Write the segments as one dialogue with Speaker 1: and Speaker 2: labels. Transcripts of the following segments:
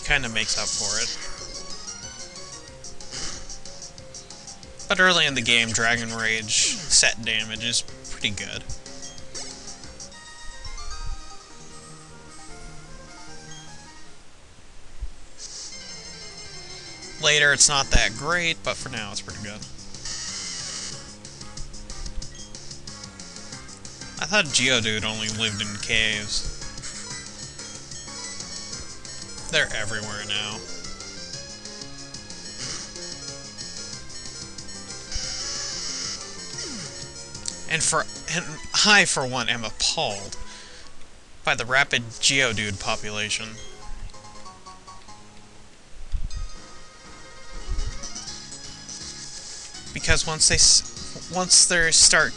Speaker 1: kind of makes up for it. But early in the game, Dragon Rage set damage is pretty good. Later, it's not that great, but for now, it's pretty good. I thought Geodude only lived in caves. They're everywhere now. And I, for one, am appalled by the rapid Geodude population. Because once they start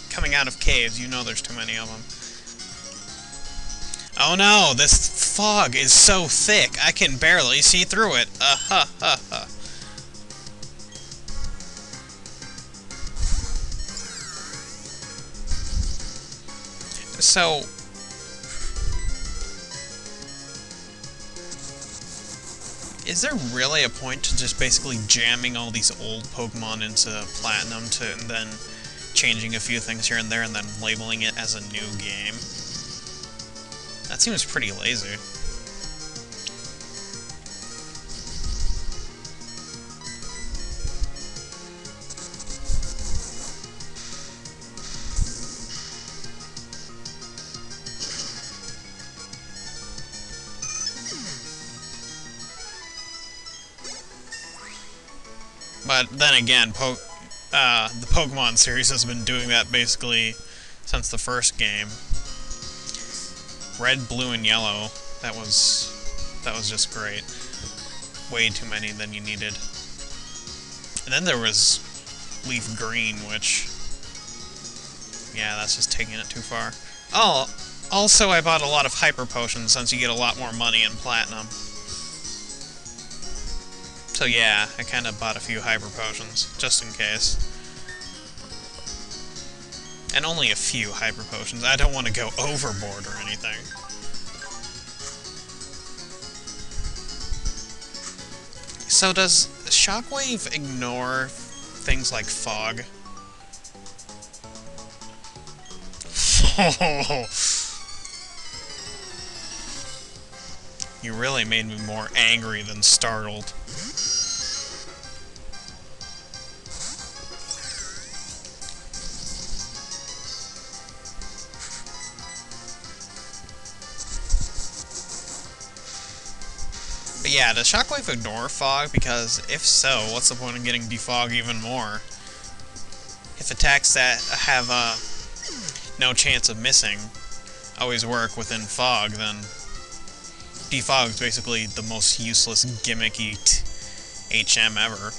Speaker 1: coming out of caves, you know there's too many of them. Oh no, this fog is so thick, I can barely see through it. Ha ha ha. So, is there really a point to just basically jamming all these old Pokemon into Platinum and then changing a few things here and there and then labeling it as a new game? That seems pretty lazy. But then again, the Pokemon series has been doing that basically since the first game. Red, blue, and yellow. That was just great. Way too many than you needed. And then there was Leaf Green, which, yeah, that's just taking it too far. Oh, also I bought a lot of Hyper Potions since you get a lot more money in Platinum. So yeah, I kind of bought a few Hyper Potions, just in case. And only a few Hyper Potions. I don't want to go overboard or anything. So does Shockwave ignore things like fog? You really made me more angry than startled. But yeah, does Shockwave ignore fog? Because if so, what's the point of getting defog even more? If attacks that have no chance of missing always work within fog, then defog is basically the most useless gimmicky HM ever.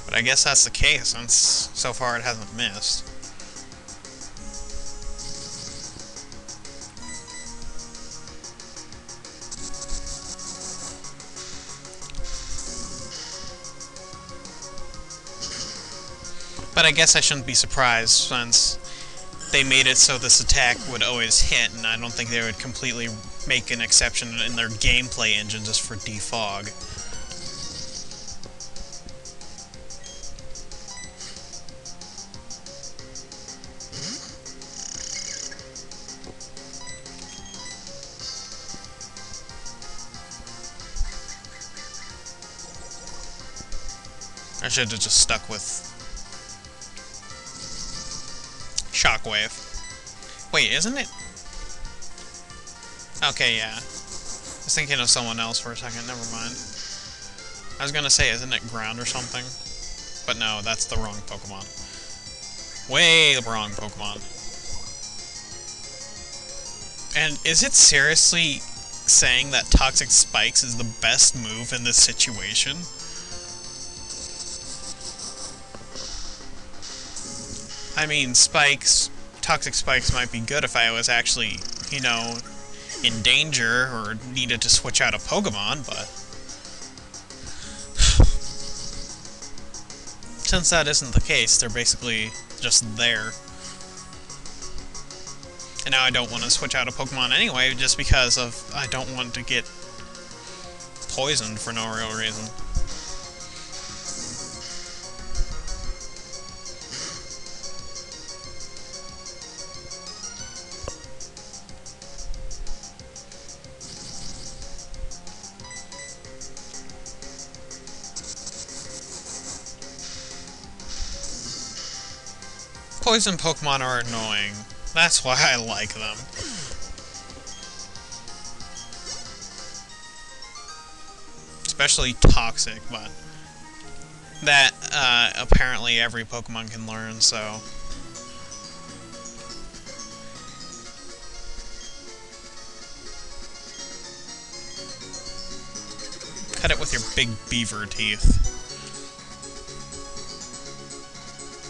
Speaker 1: But I guess that's the case, since so far it hasn't missed. But I guess I shouldn't be surprised, since they made it so this attack would always hit, and I don't think they would completely make an exception in their gameplay engine just for defog. I should have just stuck with Shockwave. Wait, isn't it? Okay, yeah. I was thinking of someone else for a second, never mind. I was gonna say, isn't it Ground or something? But no, that's the wrong Pokemon. Way the wrong Pokemon. And is it seriously saying that Toxic Spikes is the best move in this situation? I mean, Spikes, toxic spikes might be good if I was actually, you know, in danger or needed to switch out a Pokemon, but since that isn't the case, they're basically just there. And now I don't want to switch out a Pokemon anyway, just because of I don't want to get poisoned for no real reason. Poison Pokemon are annoying. That's why I like them. Especially toxic, but that apparently every Pokemon can learn, so. Cut it with your big beaver teeth.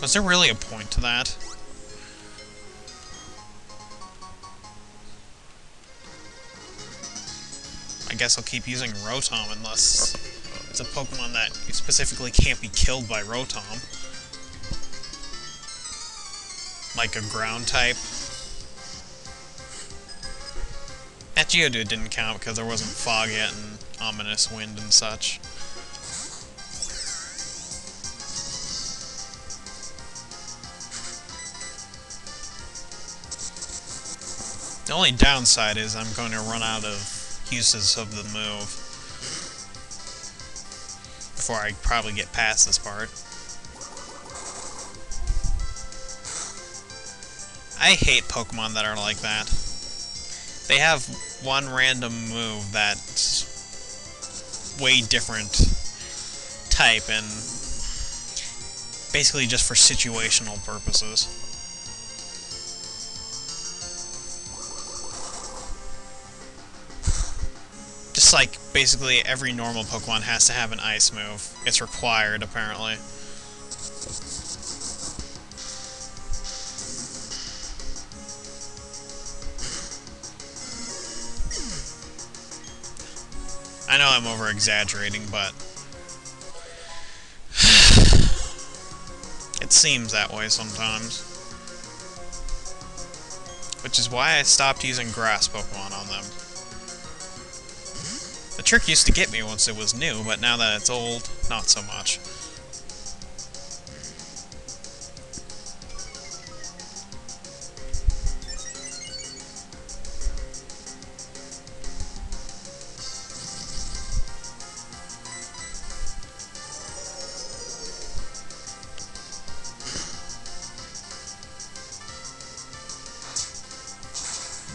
Speaker 1: Was there really a point to that? I guess I'll keep using Rotom unless it's a Pokemon that specifically can't be killed by Rotom. Like a ground type. That Geodude didn't count because there wasn't fog yet and ominous wind and such. The only downside is I'm going to run out of uses of the move before I probably get past this part. I hate Pokemon that are like that. They have one random move that's way different type and basically just for situational purposes. Just like basically every normal Pokemon has to have an ice move. It's required, apparently. I know I'm over-exaggerating, but it seems that way sometimes. Which is why I stopped using grass Pokemon on them. The trick used to get me once it was new, but now that it's old, not so much.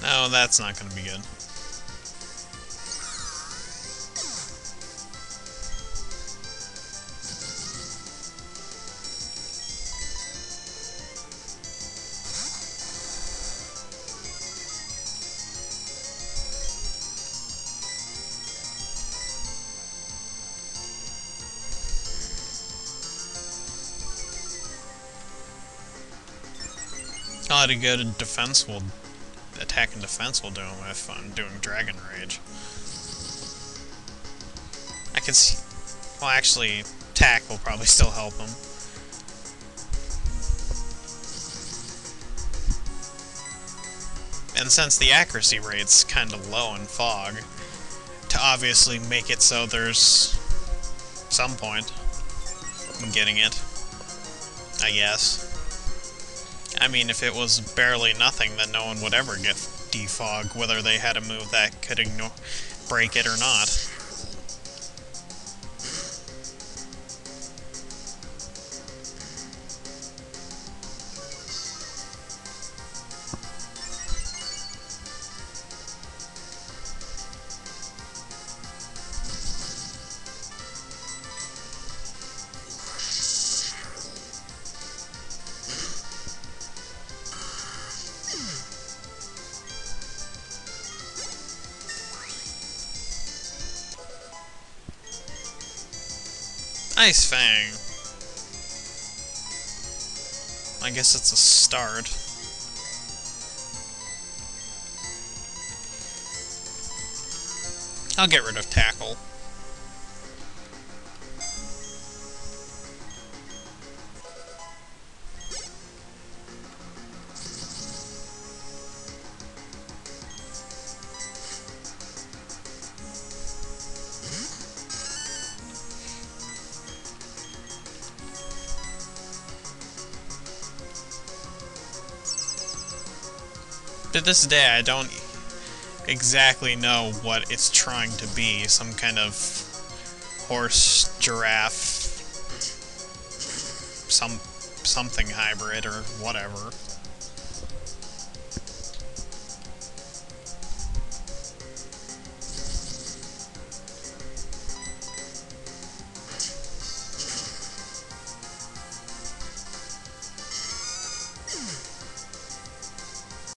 Speaker 1: No, that's not going to be good. A lot of good defense will... attack and defense will do him if I'm doing Dragon Rage. I could see... well, actually, attack will probably still help him. And since the accuracy rate's kinda low in Fog, to obviously make it so there's some point in getting it, I guess. I mean, if it was barely nothing, then no one would ever get defog, whether they had a move that could break it or not. Ice Fang. I guess it's a start. I'll get rid of tackle. To this day, I don't exactly know what it's trying to be. Some kind of horse, giraffe, something hybrid or whatever.